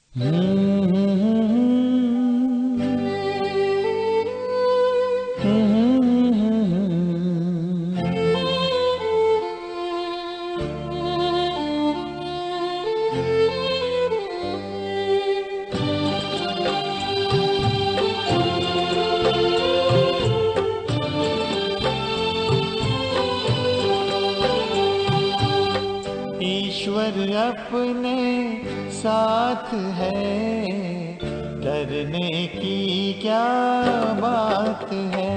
ईश्वर अपने साथ है, डरने की क्या बात है।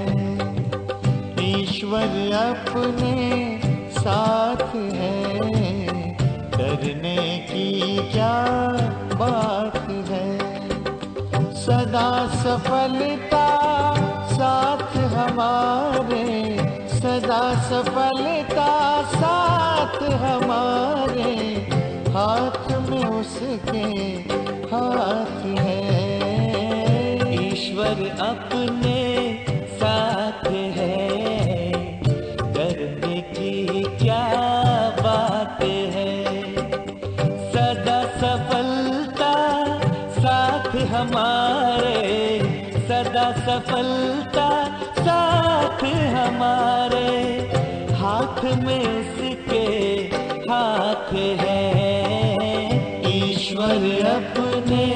ईश्वर अपने साथ है, डरने की क्या बात है। सदा सफलता साथ हमारे, सदा सफलता साथ हमारे, हाथ में उसके हाथ है। ईश्वर अपने साथ है, डरने की क्या बात है। सदा सफलता साथ हमारे, सदा सफलता साथ हमारे, हाथ में उसके हाथ है। ईश्वर अपने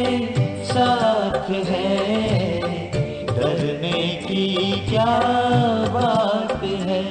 साथ है, डरने की क्या बात है।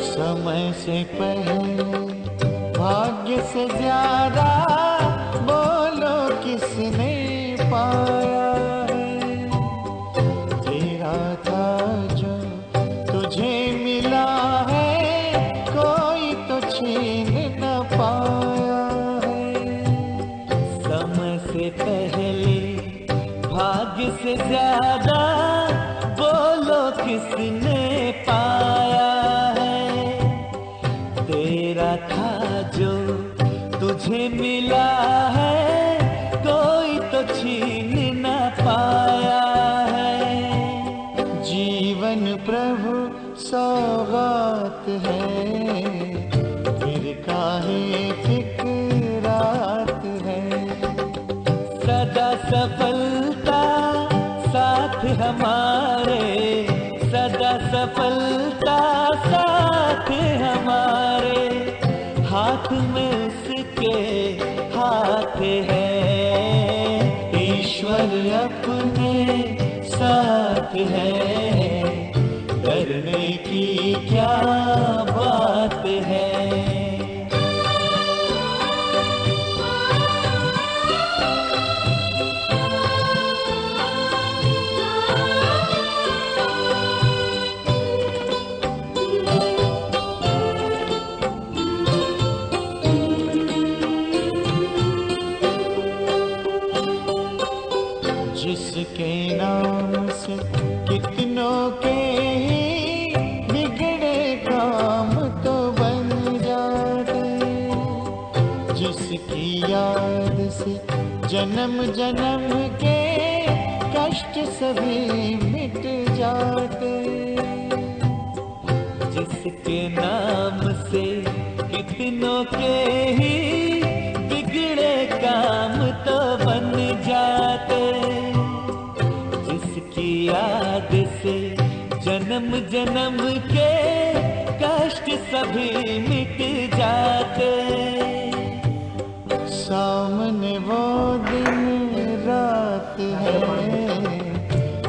समय से पहले भाग्य से ज्यादा बोलो किसने पाया है। तेरा था जो तुझे मिला है, कोई तो छीन न पाया है। समय से पहले भाग्य से ज्यादा बोलो किसने पाया है। तेरा था जो तुझे मिला है, कोई तो छीन न पाया है। जीवन प्रभु सौगात है, फिर काहे फिक्रात है। सदा सफलता साथ हमारे, सदा सफलता साथ हमारे, हाथ में उसके हाथ है। ईश्वर अपने साथ है, डरने की क्या बात है। जिसके नाम से कितनों के ही बिगड़े काम तो बन जाते, जिसकी याद से जन्म जन्म के कष्ट सभी मिट जाते। जिसके नाम से कितनों के ही बिगड़े काम तो बन जाते, जिसकी याद से जन्म जन्म के कष्ट सभी मिट जाते। सामने वो दिन रात है,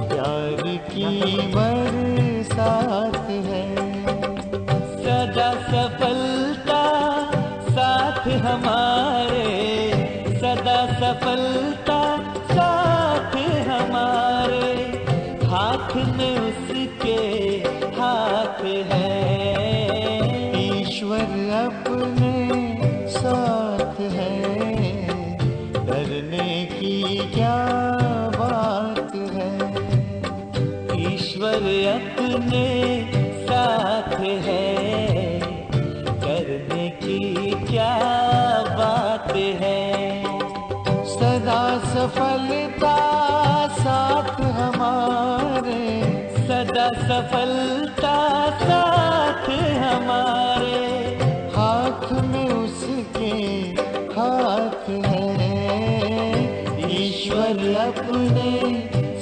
प्यार की बरसात है। सदा सफलता साथ हमारे, सदा सफलता साथ हमारे, हाथ में उसके हाथ है। ईश्वर अपने साथ है, डरने की क्या बात है। अपने साथ है, करने की क्या बात है। सदा सफलता साथ हमारे, सदा सफलता साथ हमारे, हाथ में उसके हाथ है, ईश्वर अपने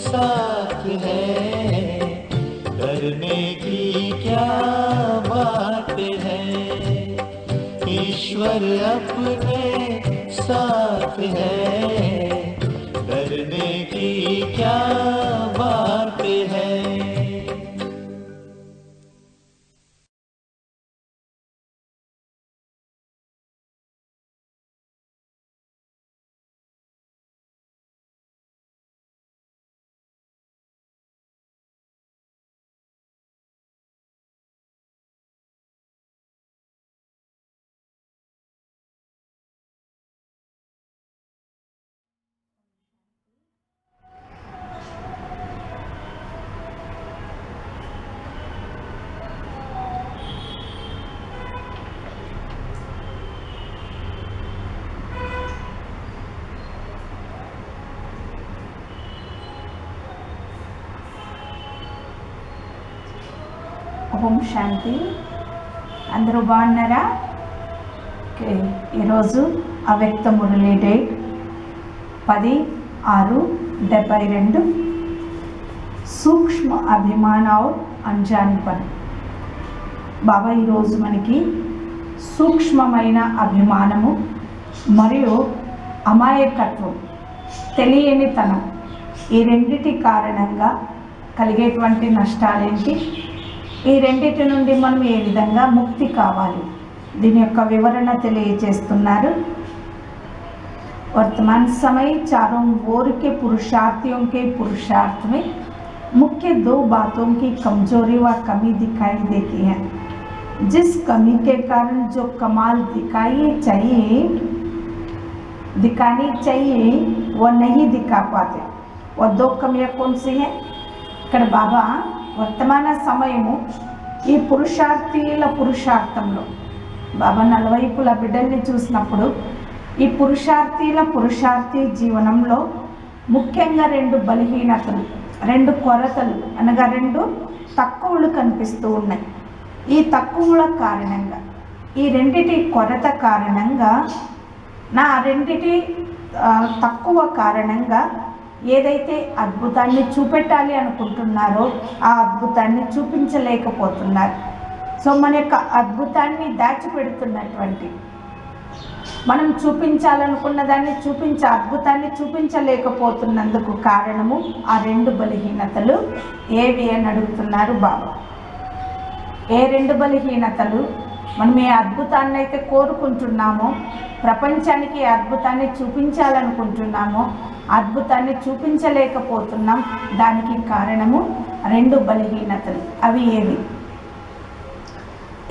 साथ है, करने की क्या बात है। ईश्वर अपने साथ है, करने की क्या बात है। ఓం శాంతి. అందరూ బాగున్నారా? ఓకే, ఈరోజు అవ్యక్త మురళి డేట్ 10/6/72. సూక్ష్మ అభిమాన్ ఔర్ అంజాన్పన్. బాబా ఈరోజు మనకి సూక్ష్మమైన అభిమానము మరియు అమాయకత్వం, తెలియనితనం, ఈ రెండిటి కారణంగా కలిగేటువంటి నష్టాలేంటి, ఈ రెండిటి నుండి మనం ఏ విధంగా ముక్తి కావాలి, దీని యొక్క వివరణ తెలియజేస్తున్నారు. वर्तमान समय चारों ओर के पुरुषार्थियों के पुरुषार्थ में मुख्य दो बातों की कमजोरी व कमी दिखाई देती है. जिस कमी के कारण जो कमाल दिखानी चाहिए वो नहीं दिखा पाते. वो दो कमियां कौन सी हैं? ఇక్కడ బాబా వర్తమాన సమయము ఈ పురుషార్థీల పురుషార్థంలో బాబా నలువైపుల బిడ్డల్ని చూసినప్పుడు ఈ పురుషార్థి జీవనంలో ముఖ్యంగా రెండు బలహీనతలు, రెండు కొరతలు అనగా రెండు తక్కువలు కనిపిస్తూ ఉన్నాయి. ఈ తక్కువల కారణంగా, ఈ రెండిటి కొరత కారణంగా, నా రెండిటి తక్కువ కారణంగా ఏదైతే అద్భుతాన్ని చూపెట్టాలి అనుకుంటున్నారో ఆ అద్భుతాన్ని చూపించలేకపోతున్నారు. సో మన యొక్క అద్భుతాన్ని దాచిపెడుతున్నటువంటి, మనం చూపించాలనుకున్న దాన్ని అద్భుతాన్ని చూపించలేకపోతున్నందుకు కారణము ఆ రెండు బలహీనతలు ఏవి అని అడుగుతున్నారు బాబా. ఏ రెండు బలహీనతలు? మనం ఏ అద్భుతాన్ని అయితే కోరుకుంటున్నామో, ప్రపంచానికి ఏ అద్భుతాన్ని చూపించాలనుకుంటున్నామో అద్భుతాన్ని చూపించలేకపోతున్నాం, దానికి కారణము రెండు బలహీనతలు. అవి ఏవి?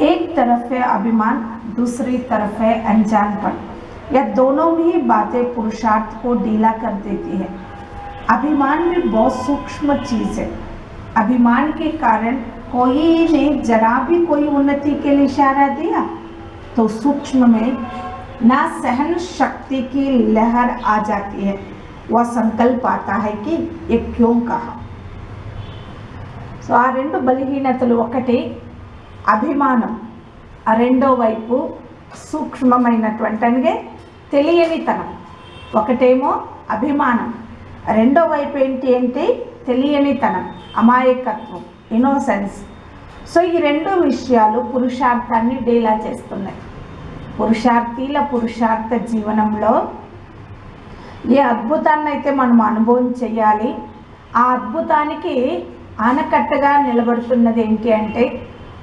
एक तरफ है अभिमान, दूसरी तरफ है अनजानपन. यह दोनों भी बातें पुरुषार्थ को ढीला कर देती है. अभिमान भी बहुत सूक्ष्म चीज़ है. अभिमान के कारण कोई ने जरा भी कोई उन्नति के लिए इशारा दिया तो सूक्ष्म में ना सहन शक्ति की लहर आ जाती है. वह संकल्प आता है कि ये क्यों कहा. సో ఆ రెండు బలహీనతలు, ఒకటి అభిమానం, ఆ రెండో వైపు సూక్ష్మమైనటువంటి అనగా తెలియనితనం. ఒకటేమో అభిమానం, రెండో వైపు ఏంటి అంటే తెలియనితనం, అమాయకత్వం, ఇన్నోసెన్స్. సో ఈ రెండు విషయాలు పురుషార్థాన్ని డీలా చేస్తున్నాయి. పురుషార్థీల పురుషార్థ జీవనంలో ఏ అద్భుతాన్ని అయితే మనం అనుభవం చేయాలి, ఆ అద్భుతానికి ఆనకట్టగా నిలబడుతున్నది ఏంటి అంటే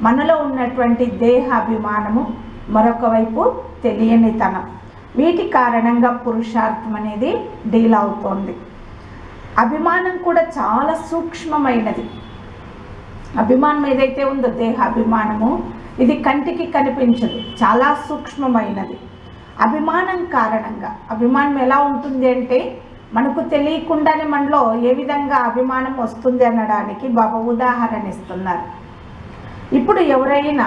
మనలో ఉన్నటువంటి దేహ అభిమానము, మరొక వైపు తెలియనితనం. వీటి కారణంగా పురుషార్థం అనేది డీల్ అవుతోంది. అభిమానం కూడా చాలా సూక్ష్మమైనది. అభిమానం ఏదైతే ఉందో దేహ అభిమానము, ఇది కంటికి కనిపించదు, చాలా సూక్ష్మమైనది. అభిమానం కారణంగా, అభిమానం ఎలా ఉంటుంది అంటే మనకు తెలియకుండానే మనలో ఏ విధంగా అభిమానం వస్తుంది అనడానికి బాబా ఉదాహరణ ఇస్తున్నారు. ఇప్పుడు ఎవరైనా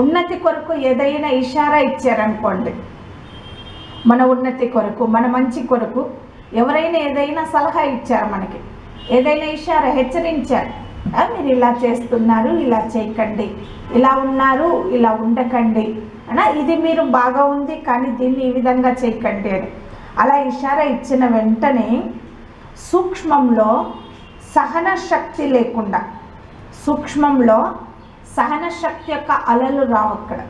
ఉన్నతి కొరకు ఏదైనా ఇషారా ఇచ్చారనుకోండి, మన ఉన్నతి కొరకు, మన మంచి కొరకు ఎవరైనా ఏదైనా సలహా ఇచ్చారు, మనకి ఏదైనా ఇషారా హెచ్చరించారు, మీరు ఇలా చేస్తున్నారు, ఇలా చేయకండి, ఇలా ఉన్నారు, ఇలా ఉండకండి అనా, ఇది మీరు బాగా ఉంది కానీ దీన్ని ఈ విధంగా చేయకండి అని అలా ఇషారా ఇచ్చిన వెంటనే సూక్ష్మంలో సహన శక్తి లేకుండా, సూక్ష్మంలో సహన శక్తి యొక్క అలలు రావు. అక్కడ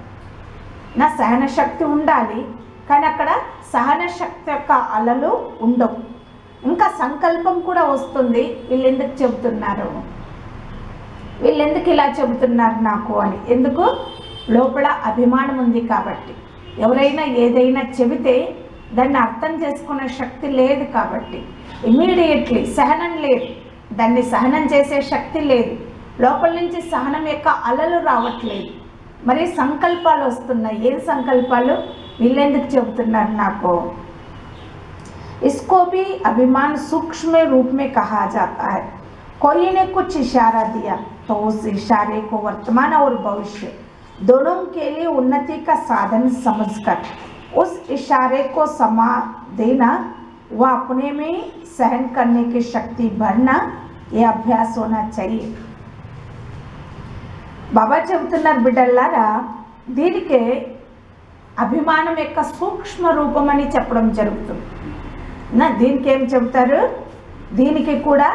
నా సహన శక్తి ఉండాలి కానీ అక్కడ సహన శక్తి యొక్క అలలు ఉండవు. ఇంకా సంకల్పం కూడా వస్తుంది, వీళ్ళు ఎందుకు చెబుతున్నారు, వీళ్ళు ఎందుకు ఇలా చెబుతున్నారు నాకు అని. ఎందుకు? లోపల అభిమానం ఉంది కాబట్టి. ఎవరైనా ఏదైనా చెబితే దాన్ని అర్థం చేసుకునే శక్తి లేదు కాబట్టి ఇమ్మీడియట్లీ సహనం లేదు, దాన్ని సహనం చేసే శక్తి లేదు, లోపల నుంచి సహనం యొక్క అలలు రావట్లేదు. మరి సంకల్పాలు వస్తున్నాయి. ఏం సంకల్పాలు? వీళ్ళెందుకు చెబుతున్నారు నాకు. इसको भी अभिमान सूक्ष्म रूप में कहा जाता है. कोई ने कुछ इशारा दिया तो उस इशारे को वर्तमान और भविष्य दोनों के लिए उन्नति का साधन समझकर उस इशारे को समा देना व अपने में सहन करने की शक्ति भरना, ये अभ्यास होना चाहिए. బాబా చెబుతున్నారు, బిడ్డలారా, దీనికే అభిమానం యొక్క సూక్ష్మ రూపం అని చెప్పడం జరుగుతుంది. దీనికి ఏం చెబుతారు? దీనికి కూడా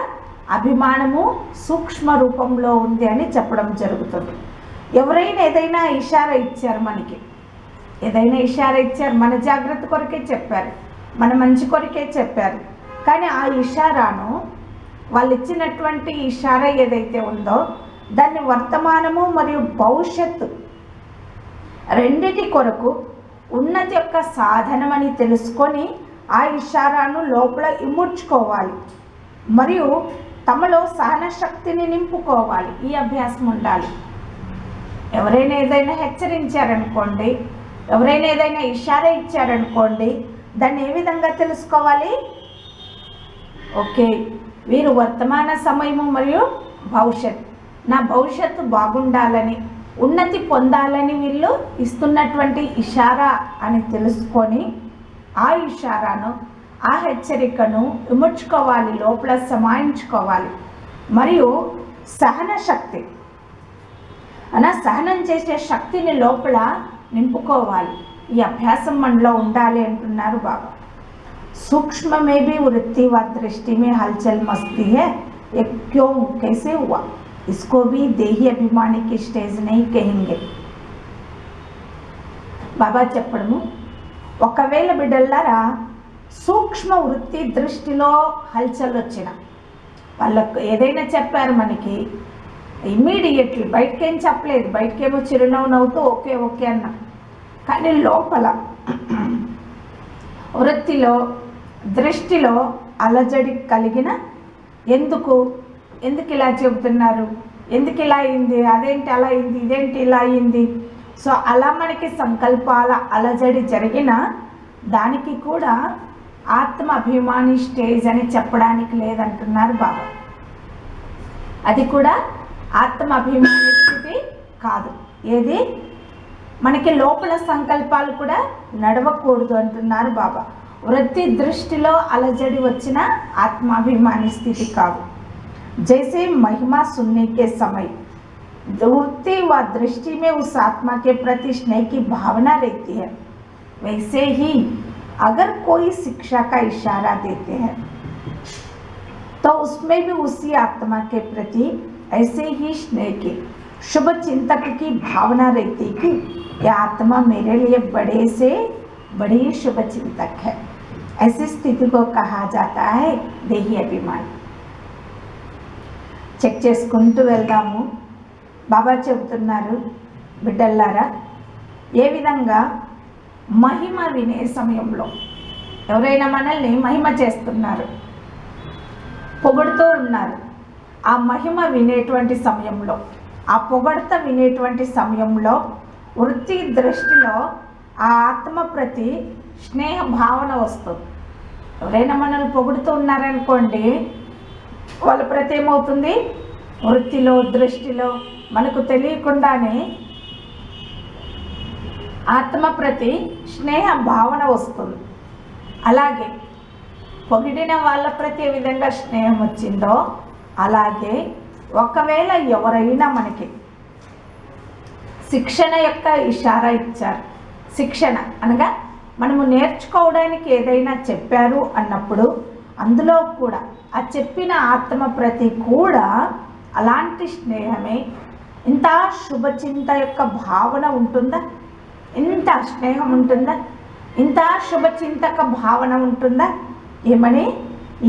అభిమానము సూక్ష్మ రూపంలో ఉంది అని చెప్పడం జరుగుతుంది. ఎవరైనా ఏదైనా ఇషారా ఇచ్చారు, మనకి ఏదైనా ఇషారా ఇచ్చారు, మన జాగ్రత్త కొరకే చెప్పారు, మన మంచి కొరకే చెప్పారు. కానీ ఆ ఇషారాను, వాళ్ళు ఇచ్చినటువంటి ఇషారా ఏదైతే ఉందో దాన్ని వర్తమానము మరియు భవిష్యత్తు రెండిటి కొరకు ఉన్నతి యొక్క సాధనం అని తెలుసుకొని ఆ ఇషారాను లోపల ఇముడ్చుకోవాలి మరియు తమలో సహన శక్తిని నింపుకోవాలి. ఈ అభ్యాసం ఉండాలి. ఎవరైనా ఏదైనా హెచ్చరించారనుకోండి, ఎవరైనా ఏదైనా ఇషారా ఇచ్చారనుకోండి, దాన్ని ఏ విధంగా తెలుసుకోవాలి? ఓకే, వీరు వర్తమాన సమయము మరియు భవిష్యత్తు, నా భవిష్యత్తు బాగుండాలని, ఉన్నతి పొందాలని వీళ్ళు ఇస్తున్నటువంటి ఇషారా అని తెలుసుకొని ఆ ఇషారాను, ఆ హెచ్చరికను ఇముడ్చుకోవాలి, లోపల సమాయించుకోవాలి. మరియు సహన శక్తి సహనం చేసే శక్తిని లోపల నింపుకోవాలి. ఈ అభ్యాసం మనలో ఉండాలి అంటున్నారు బాబా. सूक्ष्म में भी वृत्ति व दृष्टि में हलचल मस्ती है, ये क्यों कैसे हुआ, इसको भी देही अभिमानी की स्टेज नहीं कहेंगे. బాబా చెప్పడము, ఒకవేళ బిడ్డలారా సూక్ష్మ వృత్తి దృష్టిలో హల్చల్ వచ్చిన వాళ్ళకు ఏదైనా చెప్పారు, మనకి ఇమ్మీడియట్లీ బయటకేం చెప్పలేదు, బయటకేమో చిరునవ్వు నవ్వుతూ ఓకే ఓకే అన్న, కానీ లోపల వృత్తిలో దృష్టిలో అలజడి కలిగిన, ఎందుకు ఇలా చెబుతున్నారు, ఎందుకు ఇలా అయింది, అదేంటి అలా అయింది, ఇదేంటి ఇలా అయింది. సో అలా మనకి సంకల్పాల అలజడి జరిగిన దానికి కూడా ఆత్మ అభిమాని స్టేజ్ అని చెప్పడానికి లేదంటున్నారు బాబా. అది కూడా ఆత్మ అభిమాని స్థితి కాదు. ఏది? మనకి లోపల సంకల్పాలు కూడా నడవకూడదు అంటున్నారు బాబా. వృత్తి దృష్టిలో అలజడి వచ్చిన ఆత్మాభిమాని స్థితి కాదు. जैसे महिमा सुनने के समय वृत्ति व दृष्टि में उस आत्मा के प्रति स्नेह की भावना रहती है, वैसे ही अगर कोई शिक्षा का इशारा देते हैं तो उसमें भी उसी आत्मा के प्रति ऐसे ही स्नेह की शुभ चिंतक की भावना रहती कि यह आत्मा मेरे लिए बड़े से बड़ी शुभ चिंतक है. ऐसी स्थिति को कहा जाता है देही अभिमान. చెక్ చేసుకుంటూ వెళ్దాము. బాబా చెబుతున్నారు, బిడ్డల్లారా, ఏ విధంగా మహిమ వినే సమయంలో ఎవరైనా మనల్ని మహిమ చేస్తున్నారు, పొగడుతూ ఉన్నారు, ఆ మహిమ వినేటువంటి సమయంలో, ఆ పొగడత వినేటువంటి సమయంలో వృత్తి దృష్టిలో ఆ ఆత్మ ప్రతి స్నేహ భావన వస్తుంది. ఎవరైనా మనల్ని పొగుడుతూ ఉన్నారనుకోండి, వాళ్ళ ప్రతి ఏమవుతుంది, వృత్తిలో దృష్టిలో మనకు తెలియకుండానే ఆత్మ ప్రతి స్నేహ భావన వస్తుంది. అలాగే పొగిడిన వాళ్ళ ప్రతి ఏ విధంగా స్నేహం వచ్చిందో, అలాగే ఒకవేళ ఎవరైనా మనకి శిక్షణ యొక్క ఇషారా ఇచ్చారు, శిక్షణ అనగా మనము నేర్చుకోవడానికి ఏదైనా చెప్పారు అన్నప్పుడు అందులో కూడా ఆ చెప్పిన ఆత్మ ప్రతి కూడా అలాంటి స్నేహమే, ఇంత శుభచింత యొక్క భావన ఉంటుందా, ఇంత స్నేహం ఉంటుందా, ఇంత శుభచింతక భావన ఉంటుందా? ఏమని,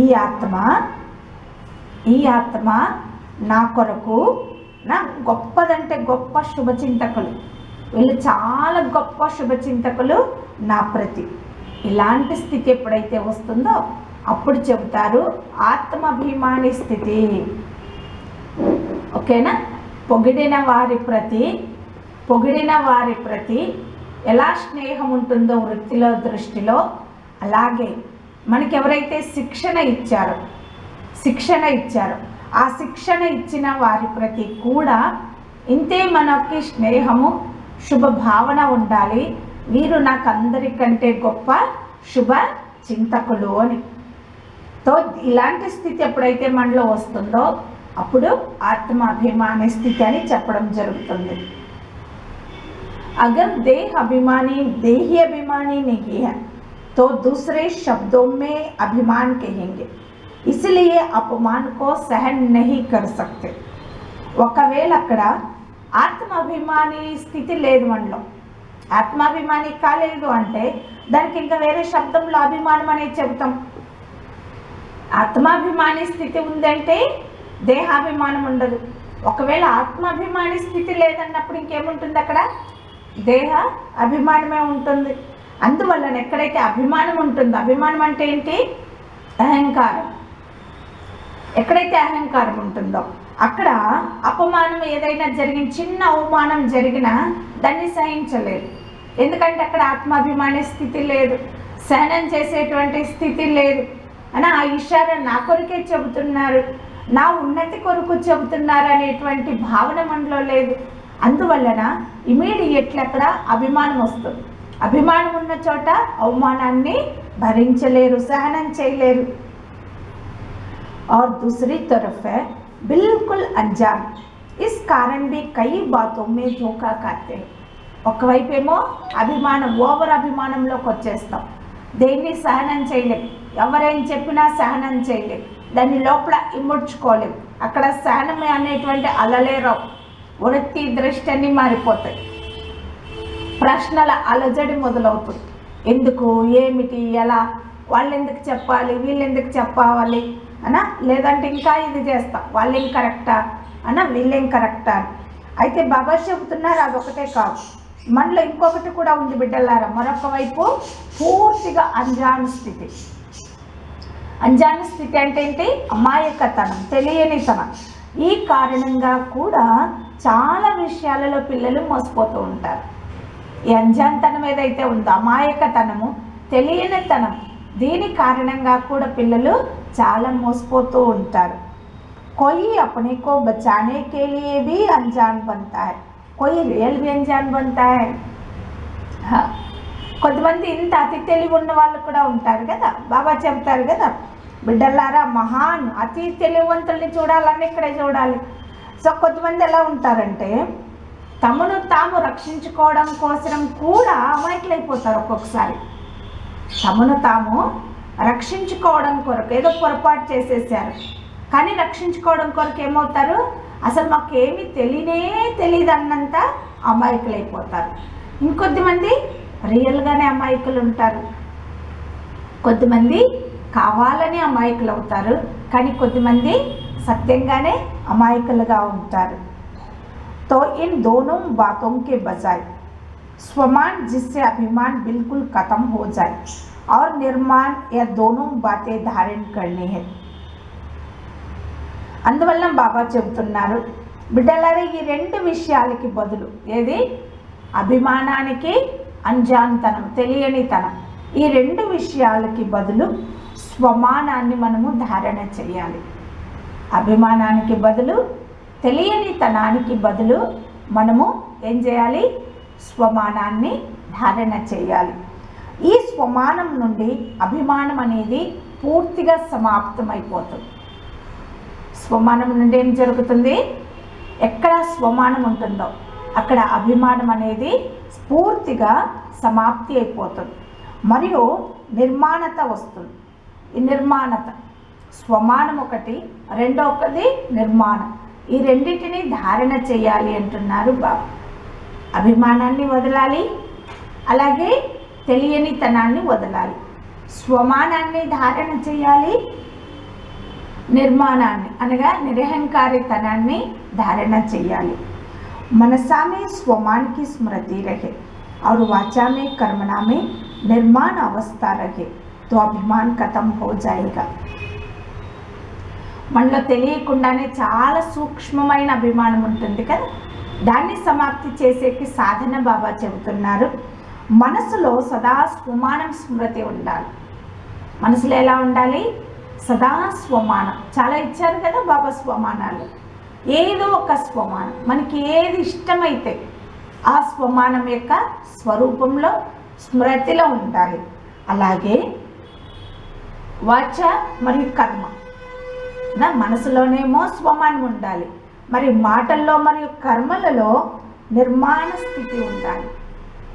ఈ ఆత్మ నా కొరకు, నా గొప్పదంటే గొప్ప శుభచింతకులు, వీళ్ళు చాలా గొప్ప శుభచింతకులు నా ప్రతి. ఇలాంటి స్థితి ఎప్పుడైతే వస్తుందో అప్పుడు చెబుతారు ఆత్మాభిమాని స్థితి. ఓకేనా? పొగిడిన వారి ప్రతి ఎలా స్నేహం ఉంటుందో వృత్తిలో దృష్టిలో, అలాగే మనకి ఎవరైతే శిక్షణ ఇచ్చారో ఆ శిక్షణ ఇచ్చిన వారి ప్రతి కూడా ఇంతే మనకి స్నేహము శుభ భావన ఉండాలి. వీరు నాకు అందరికంటే గొప్ప శుభ చింతకులు అని. తో ఇలాంటి స్థితి ఎప్పుడైతే మనలో వస్తుందో అప్పుడు ఆత్మాభిమాని స్థితి అని చెప్పడం జరుగుతుంది. अगर देही अभिमानी नहीं है तो दूसरे शब्दों में अभिमान कहेंगे, इसलिए अपमान को सहन नहीं कर सकते. ఒకవేళ అక్కడ ఆత్మాభిమాని స్థితి లేదు, మనలో ఆత్మాభిమాని కాలేదు అంటే దానికి ఇంకా వేరే శబ్దంలో అభిమానం అనేది చెబుతాం. ఆత్మాభిమాని స్థితి ఉందంటే దేహాభిమానం ఉండదు. ఒకవేళ ఆత్మాభిమాని స్థితి లేదన్నప్పుడు ఇంకేముంటుంది, అక్కడ దేహ అభిమానమే ఉంటుంది. అందువలన ఎక్కడైతే అభిమానం ఉంటుందో, అభిమానం అంటే ఏంటి, అహంకారం. ఎక్కడైతే అహంకారం ఉంటుందో అక్కడ అపమానం ఏదైనా జరిగిన, చిన్న అవమానం జరిగినా దాన్ని సహించలేదు. ఎందుకంటే అక్కడ ఆత్మాభిమాని స్థితి లేదు, సహనం చేసేటువంటి స్థితి లేదు. అని ఆ ఇషారా నా కొరకే చెబుతున్నారు, నా ఉన్నతి కొరకు చెబుతున్నారు అనేటువంటి భావన మనలో లేదు. అందువలన ఇమీడియట్లీ అక్కడ అభిమానం వస్తుంది. అభిమానం ఉన్న చోట అవమానాన్ని భరించలేరు, సహనం చేయలేరు. और दूसरी तरफ है बिल्कुल अनजान, इस कारण भी कई बातों में धोखा खाते हैं. ఒకవైపేమో అభిమానం, ఓవర్ అభిమానంలోకి వచ్చేస్తాం, దేన్ని సహనం చేయలేం, ఎవరేం చెప్పినా సహనం చేయలేం, దాన్ని లోపల ఇముడ్చుకోలేం. అక్కడ సహనం అనేటువంటి అలలే రావు, వృత్తి దృష్టి అన్నీ మారిపోతాయి, ప్రశ్నల అలజడి మొదలవుతుంది. ఎందుకు, ఏమిటి, ఎలా, వాళ్ళు ఎందుకు చెప్పాలి, వీళ్ళు ఎందుకు చెప్పాలి అనా, లేదంటే ఇంకా ఇది చేస్తాం, వాళ్ళేం కరెక్టా అనా, వీళ్ళేం కరెక్టా అని. అయితే బాబా చెబుతున్నారు అదొకటే కాదు, మనలో ఇంకొకటి కూడా ఉంది బిడ్డలారా. మరొక వైపు పూర్తిగా అంజాను స్థితి. అంజాను స్థితి అంటే ఏంటి, అమాయకతనం, తెలియనితనం. ఈ కారణంగా కూడా చాలా విషయాలలో పిల్లలు మోసపోతూ ఉంటారు. ఈ అంజాన్తనం ఏదైతే ఉందో, అమాయకతనము, తెలియనితనం, దీని కారణంగా కూడా పిల్లలు చాలా మోసపోతూ ఉంటారు. कोई अपने को बचाने के लिए भी अनजान बनता है, कोई रियल भी अनजान बनता है. కొంతమంది ఇంత అతి తెలివి ఉన్న వాళ్ళు కూడా ఉంటారు కదా. బాబా చెప్తారు కదా, బిడ్డలారా మహాన్ అతి తెలివివంతుల్ని చూడాలని ఇక్కడే చూడాలి. సో కొంతమంది ఎలా ఉంటారంటే తమను తాము రక్షించుకోవడం కోసం కూడా అమాయకులైపోతారు. ఒక్కొక్కసారి తమను తాము రక్షించుకోవడం కొరకు ఏదో పొరపాటు చేసేసారు, కానీ రక్షించుకోవడం కొరకు ఏమవుతారు, అసలు మాకేమీ తెలియదు అన్నంత అమాయకులైపోతారు. ఇంకొద్దిమంది రియల్గానే అమాయకులు ఉంటారు, కొద్దిమంది కావాలని అమాయకులు అవుతారు, కానీ కొద్దిమంది సత్యంగానే అమాయకులుగా ఉంటారు. तो इन दोनों बातों के बजाय स्वमान जिससे अभिमान बिल्कुल खत्म हो जाए और निर्माण या दोनों बातें धारण करनी है. అందువల్ల బాబా చెబుతున్నారు, బిడ్డలారా ఈ రెండు విషయాలకి బదులు, ఏది అభిమానానికి అంజాన్తనం, తెలియనితనం, ఈ రెండు విషయాలకి బదులు స్వమానాన్ని మనము ధారణ చేయాలి. అభిమానానికి బదులు, తెలియని తనానికి బదులు మనము ఏం చేయాలి? స్వమానాన్ని ధారణ చేయాలి. ఈ స్వమానం నుండి అభిమానం అనేది పూర్తిగా సమాప్తమైపోతుంది. స్వమానం నుండి ఏం జరుగుతుంది? ఎక్కడ స్వమానం ఉంటుందో అక్కడ అభిమానం అనేది పూర్తిగా సమాప్తి అయిపోతుంది. మరియు నిర్మాణత వస్తుంది. ఈ నిర్మాణత, స్వమానం ఒకటి, రెండవది నిర్మాణం. ఈ రెండింటిని ధారణ చేయాలి అంటున్నారు బాబా. అభిమానాన్ని వదలాలి, అలాగే తెలియనితనాన్ని వదలాలి. స్వమానాన్ని ధారణ చేయాలి, నిర్మాణాన్ని అనగా నిరహంకారితనాన్ని धारणा చేయాలి. मनसा में स्वमान की स्मृति रहे और वाचा में कर्मणा में निर्माण अवस्था रहे तो अभिमान खत्म हो जाएगा. మనలో తెలియకుండానే చాలా సూక్ష్మమైన అభిమానం ఉంటుంది కదా, దాన్ని సమాప్తి చేసేకి సాధన బాబా చెబుతున్నారు. మనసులో సదా స్వమానం స్మృతి ఉండాలి. మనసులో ఎలా ఉండాలి? సదా స్వమానం. చాలా ఇచ్చారు కదా బాబా స్వమానాలు. ఏదో ఒక స్వమానం, మనకి ఏది ఇష్టమైతే ఆ స్వమానం యొక్క స్వరూపంలో స్మృతిలో ఉండాలి. అలాగే వాచ మరియు కర్మ, నా మనసులోనేమో స్వమానం ఉండాలి, మరి మాటల్లో మరియు కర్మలలో నిర్మాణ స్థితి ఉండాలి,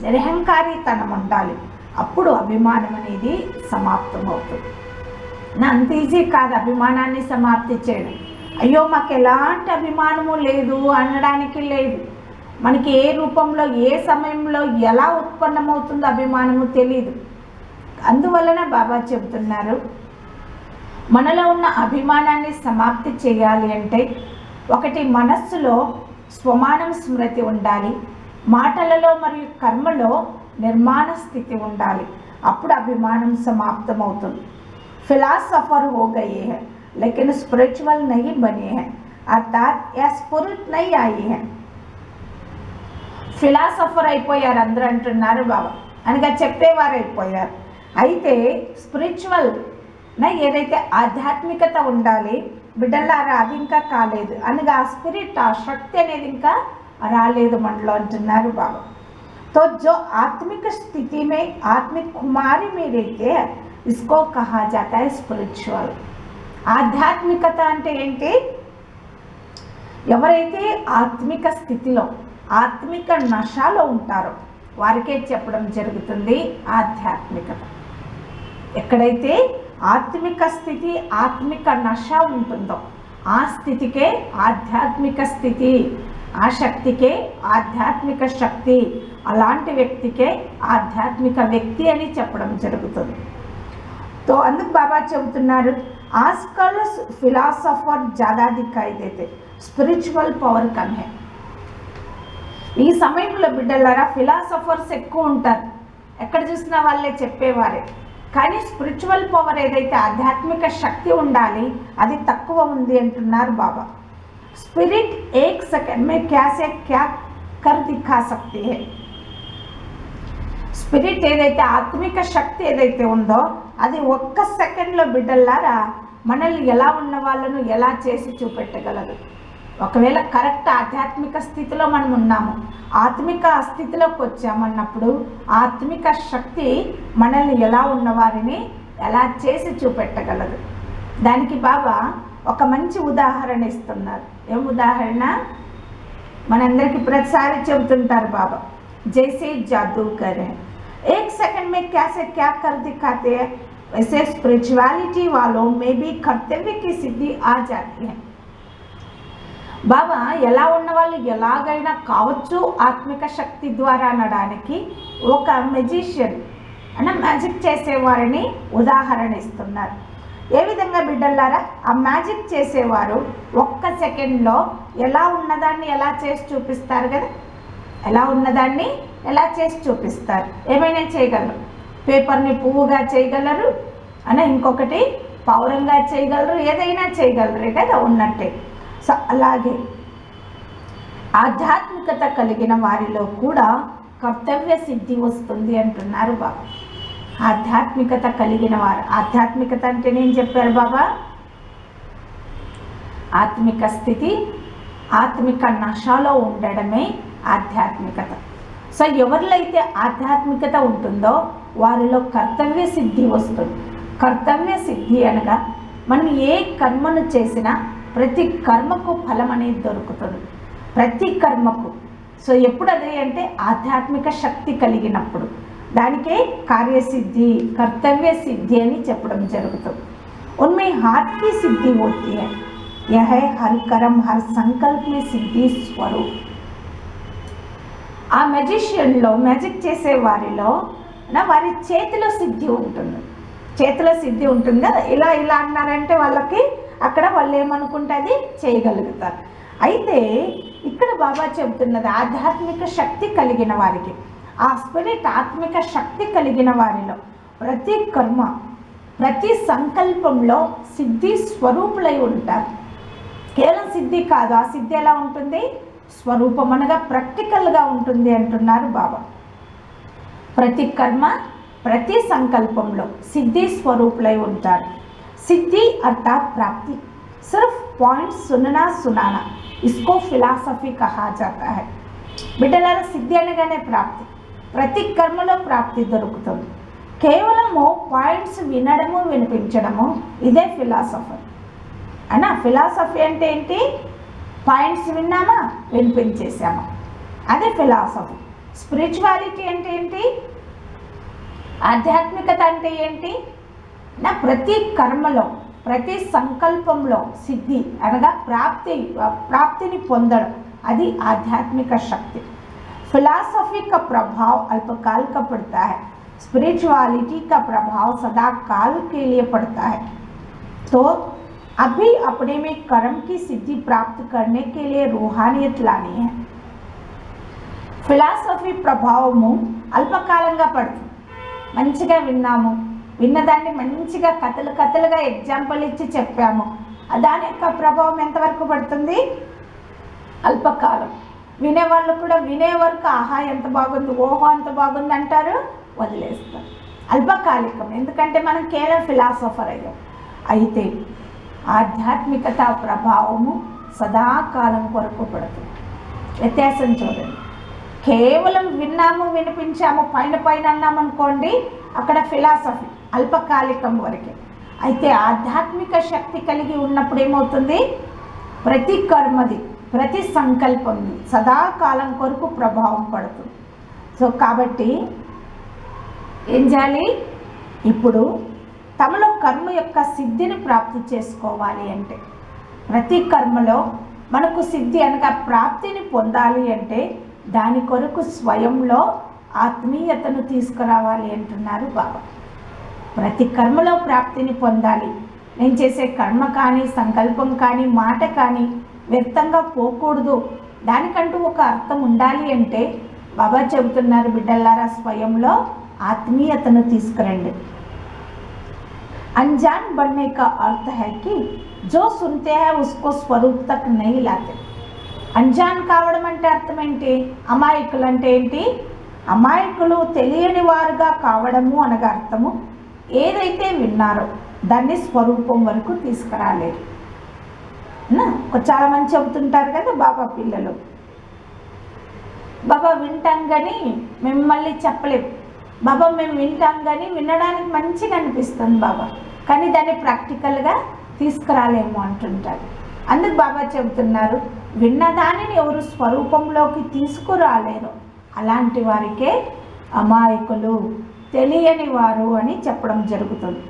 నిరహంకారితనం ఉండాలి. అప్పుడు అభిమానం అనేది సమాప్తమవుతుంది. నా అంత ఈజీ కాదు అభిమానాన్ని సమాప్తి చేయడం. అయ్యో మాకు ఎలాంటి అభిమానము లేదు అనడానికి లేదు. మనకి ఏ రూపంలో ఏ సమయంలో ఎలా ఉత్పన్నమవుతుందో అభిమానము తెలియదు. అందువలన బాబా చెబుతున్నారు, మనలో ఉన్న అభిమానాన్ని సమాప్తి చేయాలి అంటే ఒకటి మనస్సులో స్వమానం స్మృతి ఉండాలి, మాటలలో మరియు కర్మలో నిర్మాణ స్థితి ఉండాలి. అప్పుడు అభిమానం సమాప్తమవుతుంది. फिलॉसफर हो गए हैं लेकिन स्पिरिचुअल नहीं बने हैं, अर्थात यह स्पिरिट नहीं आई है. ఫిలాసఫర్ అయిపోయారు అందరూ అంటున్నారు బాబా, అనగా చెప్పేవారు అయిపోయారు. అయితే స్పిరిచువల్ నా ఏదైతే ఆధ్యాత్మికత ఉండాలి బిడ్డలారా అది ఇంకా కాలేదు, అనగా ఆ స్పిరిట్ ఆ శక్తి అనేది ఇంకా రాలేదు మనలో అంటున్నారు బాబా. तो जो आत्मिक स्थिति में आत्मिक कुमारी में रहते हैं इसको कहा जाता है स्पिरिचुअल. ఆధ్యాత్మికత అంటే ఏంటి? ఎవరైతే ఆత్మిక స్థితిలో ఆత్మిక నశలో ఉంటారో వారికే చెప్పడం జరుగుతుంది ఆధ్యాత్మికత. ఎక్కడైతే ఆత్మిక స్థితి ఆత్మిక నశ ఉంటుందో ఆ స్థితికే ఆధ్యాత్మిక స్థితి, ఆ శక్తికే ఆధ్యాత్మిక శక్తి, అలాంటి వ్యక్తికే ఆధ్యాత్మిక వ్యక్తి అని చెప్పడం జరుగుతుంది. तो అందుకు బాబా చెబుతున్నారు, आजकल फिलॉसफर ज़्यादा दिखाई देते, स्पिरिचुअल पवर कम है. ఈ సమయంలో బిడ్డలారా ఫిలాసఫర్స్ ఎక్కువ ఉంటారు, ఎక్కడ చూసినా వాళ్ళే చెప్పేవారే. కానీ స్పిరిచువల్ పవర్ ఏదైతే ఆధ్యాత్మిక శక్తి ఉండాలి అది తక్కువ ఉంది అంటున్నారు బాబా. స్పిరిట్ ఏక్ సెకండ్ మే క్యాసే క్యా కర్ దిఖా సక్తి హై. స్పిరిట్ ఏదైతే ఆత్మిక శక్తి ఏదైతే ఉందో అది ఒక్క సెకండ్లో బిడ్డలారా మనల్ని ఎలా ఉన్న వాళ్ళను ఎలా చేసి చూపెట్టగలదు. ఒకవేళ కరెక్ట్ ఆధ్యాత్మిక స్థితిలో మనం ఉన్నాము, ఆత్మిక స్థితిలోకి వచ్చామన్నప్పుడు ఆత్మిక శక్తి మనల్ని ఎలా ఉన్నవారిని ఎలా చేసి చూపెట్టగలదు. దానికి బాబా ఒక మంచి ఉదాహరణ ఇస్తున్నారు. ఏం ఉదాహరణ? మనందరికీ ప్రతిసారి చెబుతుంటారు బాబా, జైసే जादूगर है, एक सेकंड में कैसे क्या कर दिखाते हैं वैसे स्पिरिचुअलिटी वालों में भी कर्तव्य की सिद्धि आ जाती है. బాబా ఎలా ఉన్న వాళ్ళు ఎలాగైనా కావచ్చు ఆత్మిక శక్తి ద్వారా అనడానికి ఒక మెజిషియన్ అన్న మ్యాజిక్ చేసేవారిని ఉదాహరణ ఇస్తున్నారు. ఏ విధంగా బిడ్డలారా? ఆ మ్యాజిక్ చేసేవారు ఒక్క సెకండ్లో ఎలా ఉన్నదాన్ని ఎలా చేసి చూపిస్తారు కదా, ఎలా ఉన్నదాన్ని ఎలా చేసి చూపిస్తారు. ఏమైనా చేయగలరు, పేపర్ని పువ్వుగా చేయగలరు అని, ఇంకొకటి పౌరంగా చేయగలరు, ఏదైనా చేయగలరు కదా ఉన్నట్టే. సో అలాగే ఆధ్యాత్మికత కలిగిన వారిలో కూడా కర్తవ్య సిద్ధి వస్తుంది అంటున్నారు బాబా. ఆధ్యాత్మికత కలిగిన వారు. ఆధ్యాత్మికత అంటే నేను చెప్పారు బాబా, ఆత్మిక స్థితి, ఆత్మిక నశలో ఉండడమే ఆధ్యాత్మికత. సో ఎవరిలో అయితే ఆధ్యాత్మికత ఉంటుందో వారిలో కర్తవ్య సిద్ధి వస్తుంది. కర్తవ్య సిద్ధి అనగా మనం ఏ కర్మను చేసినా ప్రతి కర్మకు ఫలం అనేది దొరుకుతుంది, ప్రతి కర్మకు. సో ఎప్పుడు అది అంటే ఆధ్యాత్మిక శక్తి కలిగినప్పుడు దానికే కార్యసిద్ధి, కర్తవ్య సిద్ధి అని చెప్పడం జరుగుతుంది. उनमें हाथ की सिद्धि होती है, यह है हर कर्म हर संकल्प में सिद्धि स्वरूप. ఆ మెజిషియన్లో మ్యాజిక్ చేసే వారిలో వారి చేతిలో సిద్ధి ఉంటుంది, చేతిలో సిద్ధి ఉంటుంది కదా. ఇలా ఇలా అన్నారంటే వాళ్ళకి అక్కడ వాళ్ళు ఏమనుకుంటే అది చేయగలుగుతారు. అయితే ఇక్కడ బాబా చెబుతున్నది ఆధ్యాత్మిక శక్తి కలిగిన వారికి, ఆ స్పిరిట్ ఆత్మిక శక్తి కలిగిన వారిలో ప్రతి కర్మ ప్రతి సంకల్పంలో సిద్ధి స్వరూపులై ఉంటారు. కేవలం సిద్ధి కాదు, ఆ సిద్ధి ఎలా ఉంటుంది, స్వరూపం అనగా ప్రాక్టికల్గా ఉంటుంది అంటున్నారు బాబా. ప్రతి కర్మ ప్రతి సంకల్పంలో సిద్ధి స్వరూపులై ఉంటారు. సిద్ధి అర్థాత్ ప్రాప్తి. సిర్ఫ్ పాయింట్ సుననా సునానా, ఇస్కో ఫిలాసఫీ కహా జాతా హై. బిడ్డలారా, సిద్ధి అనగానే ప్రాప్తి, ప్రతి కర్మలో ప్రాప్తి దొరుకుతుంది. కేవలము పాయింట్స్ వినడము వినిపించడము ఇదే ఫిలాసఫీ అన్నా. ఫిలాసఫీ అంటే ఏంటి, పాయింట్స్ విన్నామా వినిపించేసామా, అదే ఫిలాసఫీ. స్పిరిచువాలిటీ అంటే ఏంటి, ఆధ్యాత్మికత అంటే ఏంటి నా ప్రతి కర్మలో ప్రతి సంకల్పంలో సిద్ధి అనగా ప్రాప్తిని పొందడం, అది ఆధ్యాత్మిక శక్తి. फिलॉसफी का प्रभाव अल्पकाल का पड़ता है, स्पिरिचुअलिटी का प्रभाव सदा काल के लिए पड़ता है. तो अभी अपने में कर्म की सिद्धि प्राप्त करने के लिए रूहानियत लानी है. ఫిలాసఫీ ప్రభావము అల్పకాలంగా పడుతుంది. మంచిగా విన్నాము, విన్నదాన్ని మంచిగా కథలుగా ఎగ్జాంపుల్ ఇచ్చి చెప్పాము, దాని యొక్క ప్రభావం ఎంతవరకు పడుతుంది, అల్పకాలం. వినేవాళ్ళు కూడా వినే వరకు ఆహా ఎంత బాగుంది, ఓహో అంత బాగుంది అంటారు, వదిలేస్తారు. అల్పకాలికం, ఎందుకంటే మనం కేవలం ఫిలాసఫర్ అయ్యాం. అయితే ఆధ్యాత్మికత ప్రభావము సదాకాలం కొరకు పడుతుంది. వ్యత్యాసం చూడండి, కేవలం విన్నాము వినిపించాము పైన అన్నామనుకోండి, అక్కడ ఫిలాసఫీ అల్పకాలికం వరకే. అయితే ఆధ్యాత్మిక శక్తి కలిగి ఉన్నప్పుడు ఏమవుతుంది, ప్రతి కర్మది ప్రతి సంకల్పం సదాకాలం కొరకు ప్రభావం పడుతుంది. సో కాబట్టి ఏం చేయాలి, ఇప్పుడు తమలో కర్మ యొక్క సిద్ధిని ప్రాప్తి చేసుకోవాలి అంటే, ప్రతి కర్మలో మనకు సిద్ధి అనగా ప్రాప్తిని పొందాలి అంటే దాని కొరకు స్వయంలో ఆత్మీయతను తీసుకురావాలి అంటున్నారు బాబా. ప్రతి కర్మలో ప్రాప్తిని పొందాలి. నేను చేసే కర్మ కానీ సంకల్పం కానీ మాట కానీ వ్యర్థంగా పోకూడదు, దానికంటూ ఒక అర్థం ఉండాలి అంటే బాబా చెబుతున్నారు, బిడ్డలారా స్వయంలో ఆత్మీయతను తీసుకురండి. अनजान बनने का अर्थ है कि जो सुनते हैं उसको स्वरूप तक नहीं लाते. అంజాన్ కావడం అంటే అర్థం ఏంటి, అమాయకులు అంటే ఏంటి, అమాయకులు తెలియని వారుగా కావడము అనగా అర్థము ఏదైతే విన్నారో దాన్ని స్వరూపం వరకు తీసుకురాలేరు. చాలా మంది చెబుతుంటారు కదా బాబా పిల్లలు, బాబా వింటాం కానీ మిమ్మల్ని చెప్పలేము, బాబా మేము వింటాం కానీ వినడానికి మంచిగా అనిపిస్తుంది బాబా, కానీ దాన్ని ప్రాక్టికల్గా తీసుకురాలేము అంటుంటారు. అందుకు బాబా చెబుతున్నారు, విన్నదానిని ఎవరు స్వరూపంలోకి తీసుకురాలేరు అలాంటి వారికే అమాయకులు, తెలియని వారు అని చెప్పడం జరుగుతుంది.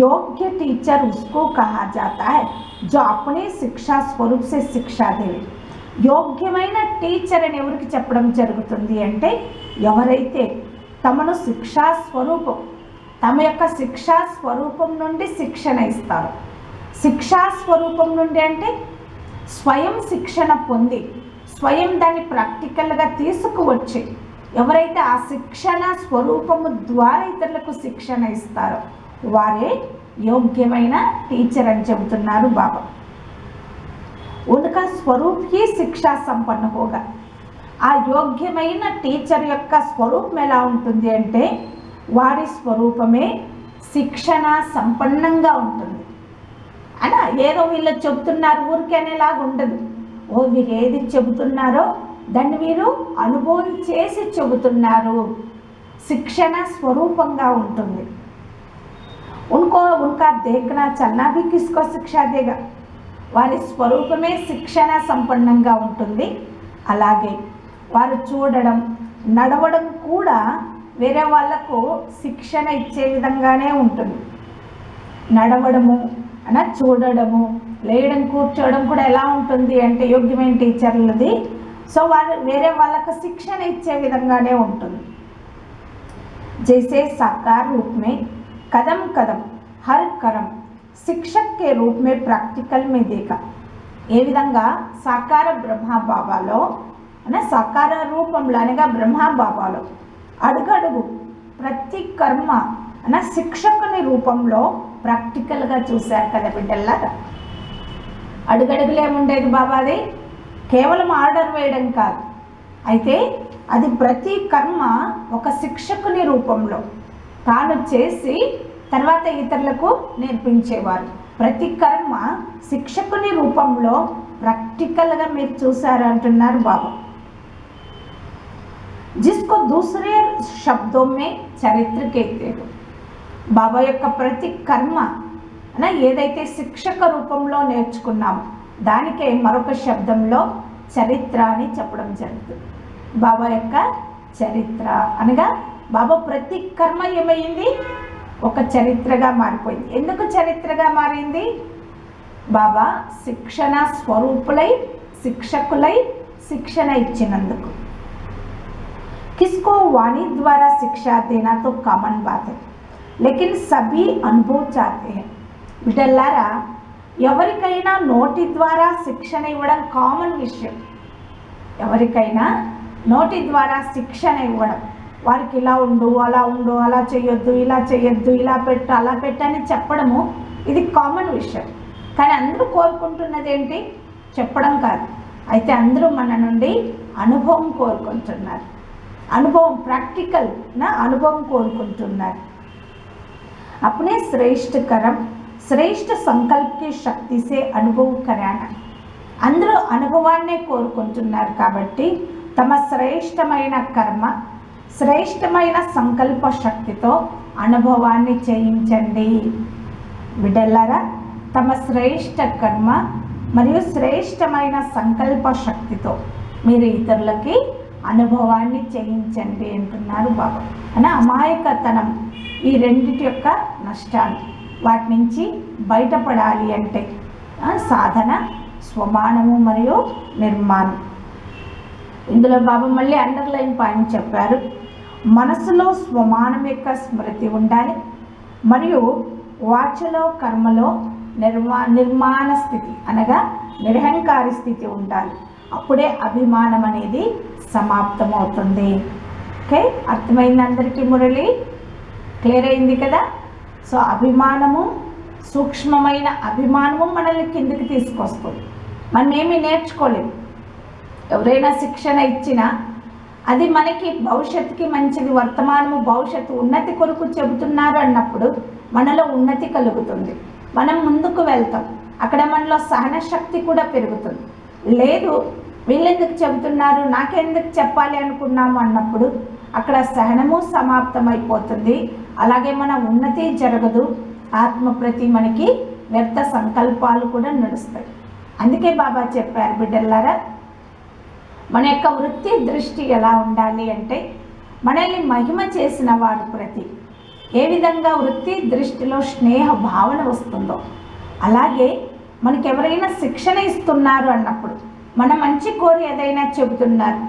योग्य टीचर उसको कहा जाता है जो अपने शिक्षा स्वरूप से शिक्षा दे. యోగ్యమైన టీచర్ అని ఎవరికి చెప్పడం జరుగుతుంది అంటే, ఎవరైతే తమను శిక్షా స్వరూపం తమ యొక్క శిక్షా స్వరూపం నుండి శిక్షణ ఇస్తారు. శిక్షా స్వరూపం నుండి అంటే స్వయం శిక్షణ పొంది స్వయం దాన్ని ప్రాక్టికల్గా తీసుకువచ్చి ఎవరైతే ఆ శిక్షణ స్వరూపము ద్వారా ఇతరులకు శిక్షణ ఇస్తారో వారే योग्यమైన టీచర్ అని చెబుతున్నారు బాబా. उनका स्वरूप ही शिक्षा संपन्न होगा. ఆ యోగ్యమైన టీచర్ యొక్క స్వరూపం ఎలా ఉంటుంది అంటే వారి స్వరూపమే శిక్షణ సంపన్నంగా ఉంటుంది. అలా ఏదో వీళ్ళు చెబుతున్నారు ఊరికే అనేలాగా ఉండదు. వీరు ఏది చెబుతున్నారో దాన్ని వీరు అనుభవం చేసి చెబుతున్నారు. శిక్షణ స్వరూపంగా ఉంటుంది. उनका देखना चलना भी किसको शिक्षा देगा. వారి స్వరూపమే శిక్షణ సంపన్నంగా ఉంటుంది. అలాగే వారు చూడడం నడవడం కూడా వేరే వాళ్ళకు శిక్షణ ఇచ్చే విధంగానే ఉంటుంది. నడవడము చూడడము లేయడం కూర్చోవడం కూడా ఎలా ఉంటుంది అంటే యోగ్యమైన టీచర్లది. సో వారు వేరే వాళ్ళకు శిక్షణ ఇచ్చే విధంగానే ఉంటుంది. जैसे साकार रूप में कदम कदम हर कर्म शिक्षक के रूप में प्रैक्टिकल में देखा. ఏ విధంగా సాకార బ్రహ్మబాబాలో సాకార రూపంలో అనగా బ్రహ్మబాబాలో అడుగడుగు ప్రతి కర్మ శిక్షకుని రూపంలో ప్రాక్టికల్గా చూశారు కదా బిడ్డల్లాగా. అడుగడుగులు ఏముండేది బాబాది, కేవలం ఆర్డర్ వేయడం కాదు. అయితే అది ప్రతి కర్మ ఒక శిక్షకుని రూపంలో తాను చేసి తర్వాత ఇతరులకు నేర్పించేవారు. ప్రతి కర్మ శిక్షకుని రూపంలో ప్రాక్టికల్గా మీరు చూసారు అంటున్నారు బాబా. जिसको दूसरे शब्दों में చరిత్ర कहते हैं. బాబా యొక్క ప్రతి కర్మ ఏదైతే శిక్షక రూపంలో నేర్చుకున్నామో దానికే మరొక శబ్దంలో చరిత్ర అని చెప్పడం జరుగుతుంది. బాబా యొక్క చరిత్ర అనగా బాబా ప్రతి కర్మ ఏమైంది, ఒక చరిత్రగా మారిపోయింది. ఎందుకు చరిత్రగా మారింది? బాబా శిక్షణ స్వరూపులై శిక్షకులై శిక్షణ ఇచ్చినందుకు. किसको वाणी द्वारा शिक्षा देना तो कॉमन बात है, लेकिन सभी अनुभव चाहते हैं. బిడ్డలారా, ఎవరికైనా నోటి ద్వారా శిక్షణ ఇవ్వడం కామన్ విషయం. ఎవరికైనా నోటి ద్వారా శిక్షణ ఇవ్వడం, వారికి ఇలా ఉండు అలా ఉండు, అలా చేయొద్దు ఇలా చేయొద్దు, ఇలా పెట్టు అలా పెట్టు అని చెప్పడము ఇది కామన్ విషయం. కానీ అందరూ కోరుకుంటున్నది ఏంటి? చెప్పడం కాదు. అయితే అందరూ మన నుండి అనుభవం కోరుకుంటున్నారు. అనుభవం, ప్రాక్టికల్ అనుభవం కోరుకుంటున్నారు. अपने श्रेष्ठ कर्म श्रेष्ठ संकल्प की शक्ति से अनुभव कराना. అందరూ అనుభవాన్నే కోరుకుంటున్నారు కాబట్టి తమ శ్రేష్టమైన కర్మ శ్రేష్టమైన సంకల్ప శక్తితో అనుభవాన్ని చేయించండి. బిడ్డలారా, తమ శ్రేష్ట కర్మ మరియు శ్రేష్టమైన సంకల్ప శక్తితో మీరు ఇతరులకి అనుభవాన్ని చేయించండి అంటున్నారు బాబా. అమాయకతనం, ఈ రెండిటి యొక్క నష్టాలు, వాటి నుంచి బయటపడాలి అంటే సాధన, స్వమానము మరియు నిర్మాణం. ఇందులో బాబా మళ్ళీ అండర్లైన్ పాయింట్ చెప్పారు. మనసులో స్వమానం యొక్క స్మృతి ఉండాలి మరియు వాచలో కర్మలో నిర్మాణ స్థితి అనగా నిరహంకారి స్థితి ఉండాలి. అప్పుడే అభిమానం అనేది సమాప్తమవుతుంది. ఓకే, అర్థమైంది అందరికీ? మురళి క్లియర్ అయింది కదా? సో అభిమానము, సూక్ష్మమైన అభిమానము మనల్ని కిందకి తీసుకొస్తుంది. మనం ఏమీ నేర్చుకోలేము. ఎవరైనా శిక్షణ ఇచ్చినా అది మనకి భవిష్యత్తుకి మంచిది, వర్తమానము భవిష్యత్తు ఉన్నతి కొరకు చెబుతున్నారు అన్నప్పుడు మనలో ఉన్నతి కలుగుతుంది. మనం ముందుకు వెళ్తాం. అక్కడ మనలో సహన శక్తి కూడా పెరుగుతుంది. లేదు వీళ్ళెందుకు చెబుతున్నారు, నాకెందుకు చెప్పాలి అనుకున్నాము అన్నప్పుడు అక్కడ సహనము సమాప్తమైపోతుంది. అలాగే మన ఉన్నతి జరగదు. ఆత్మ ప్రతి మనకి వ్యర్థ సంకల్పాలు కూడా నడుస్తాయి. అందుకే బాబా చెప్పారు, బిడ్డలారా, మన యొక్క వృత్తి దృష్టి ఎలా ఉండాలి అంటే మనల్ని మహిమ చేసిన వాడు ప్రతి ఏ విధంగా వృత్తి దృష్టిలో స్నేహ భావన వస్తుందో అలాగే మనకి ఎవరైనా శిక్షణ ఇస్తున్నారు అన్నప్పుడు మన మంచి కోరి ఏదైనా చెబుతున్నారు,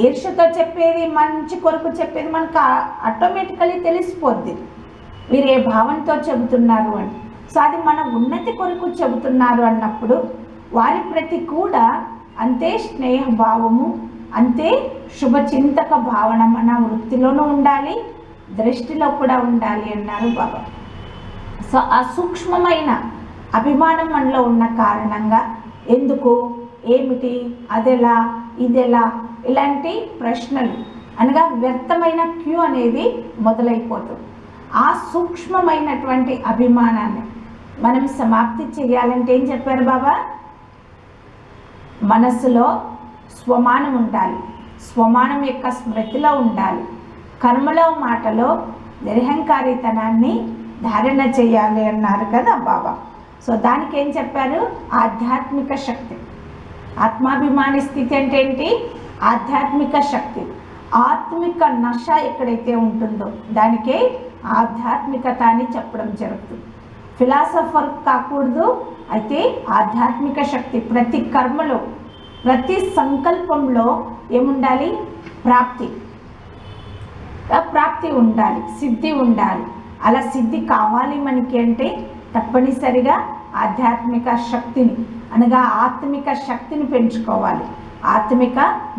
ఈర్ష్యతో చెప్పేది మంచి కొరకు చెప్పేది మనకు ఆటోమేటికలీ తెలిసిపోద్ది వీరు ఏ భావంతో చెబుతున్నారు అని. సో అది మన ఉన్నతి కొరకు చెబుతున్నారు అన్నప్పుడు వారి ప్రతి కూడా అంతే స్నేహ భావము, అంతే శుభచింతక భావన మన వృత్తిలోనూ ఉండాలి, దృష్టిలో కూడా ఉండాలి అన్నారు బాబా. సో ఆ సూక్ష్మమైన అభిమానం మనలో ఉన్న కారణంగా ఎందుకు ఏమిటి, అదెలా, ఇదెలా, ఇలాంటి ప్రశ్నలు అనగా వ్యర్థమైన క్యూ అనేది మొదలైపోతుంది. ఆ సూక్ష్మమైనటువంటి అభిమానాన్ని మనం సమాప్తి చేయాలంటే ఏం చెప్పారు బాబా? మనసులో స్వమానం ఉండాలి, స్వమానం యొక్క స్మృతిలో ఉండాలి, కర్మలో మాటలో నిరహంకారితనాన్ని ధారణ చేయాలి అన్నారు కదా బాబా. సో దానికి ఏం చెప్పారు? ఆధ్యాత్మిక శక్తి. ఆత్మాభిమాని స్థితి అంటే ఏంటి? ఆధ్యాత్మిక శక్తి. ఆత్మిక నశ ఎక్కడైతే ఉంటుందో దానికే ఆధ్యాత్మికత అని చెప్పడం జరుగుతుంది. ఫిలాసఫర్ కాకూడదు, అయితే ఆధ్యాత్మిక శక్తి. ప్రతి కర్మలో, ప్రతి సంకల్పంలో ఏముండాలి? ప్రాప్తి ఉండాలి, సిద్ధి ఉండాలి. అలా సిద్ధి కావాలి మనకి అంటే తప్పనిసరిగా ఆధ్యాత్మిక శక్తిని అనగా ఆత్మిక శక్తిని పెంచుకోవాలి, ఆత్మిక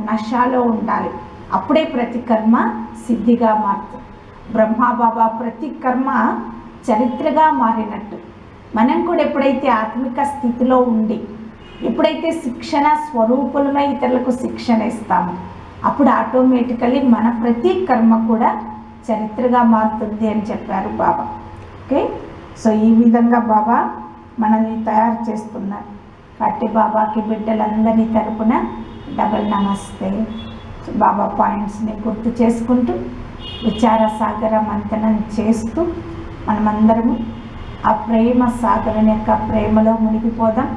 నశాలో ఉండాలి. అప్పుడే ప్రతి కర్మ సిద్ధిగా మారుతుంది. బ్రహ్మాబాబా ప్రతి కర్మ చరిత్రగా మారినట్టు మనం కూడా ఎప్పుడైతే ఆత్మిక స్థితిలో ఉండి ఎప్పుడైతే శిక్షణ స్వరూపులమై ఇతరులకు శిక్షణ ఇస్తామో అప్పుడు ఆటోమేటికలీ మన ప్రతి కర్మ కూడా చరిత్రగా మారుతుంది అని చెప్పారు బాబా. ఓకే, సో ఈ విధంగా బాబా మనల్ని తయారు చేస్తున్నారు. కాబట్టి బాబాకి బిడ్డలందరి తరపున డబల్ నమస్తే. బాబా పాయింట్స్ని గుర్తు చేసుకుంటూ విచార సాగర మంథనం చేస్తూ మనమందరము ఆ ప్రేమ సాగరం యొక్క ప్రేమలో మునిగిపోదాం.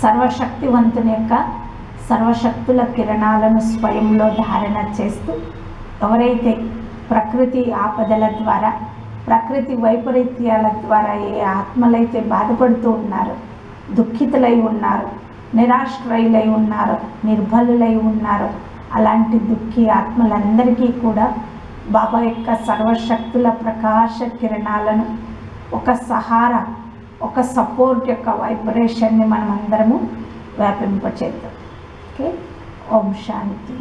సర్వశక్తివంతుని యొక్క సర్వశక్తుల కిరణాలను స్వయంలో ధారణ చేస్తూ ఎవరైతే ప్రకృతి ఆపదల ద్వారా, ప్రకృతి వైపరీత్యాల ద్వారా ఏ ఆత్మలైతే బాధపడుతూ ఉన్నారో, దుఃఖితులై ఉన్నారు, నిరాశ్రయులై ఉన్నారు, నిర్బలులై ఉన్నారు, అలాంటి దుఃఖి ఆత్మలందరికీ కూడా బాబా యొక్క సర్వశక్తుల ప్రకాశ కిరణాలను ఒక సహారా, ఒక సపోర్ట్ యొక్క వైబ్రేషన్ని మనం అందరము వ్యాపింపచేద్దాం. ఓకే, ఓం శాంతి.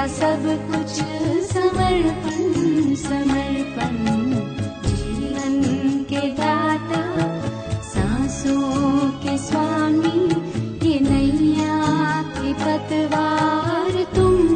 तेरा सब कुछ समर्पण समर्पण, जीवन के दाता सांसों के स्वामी, ये नैया की पतवार तुम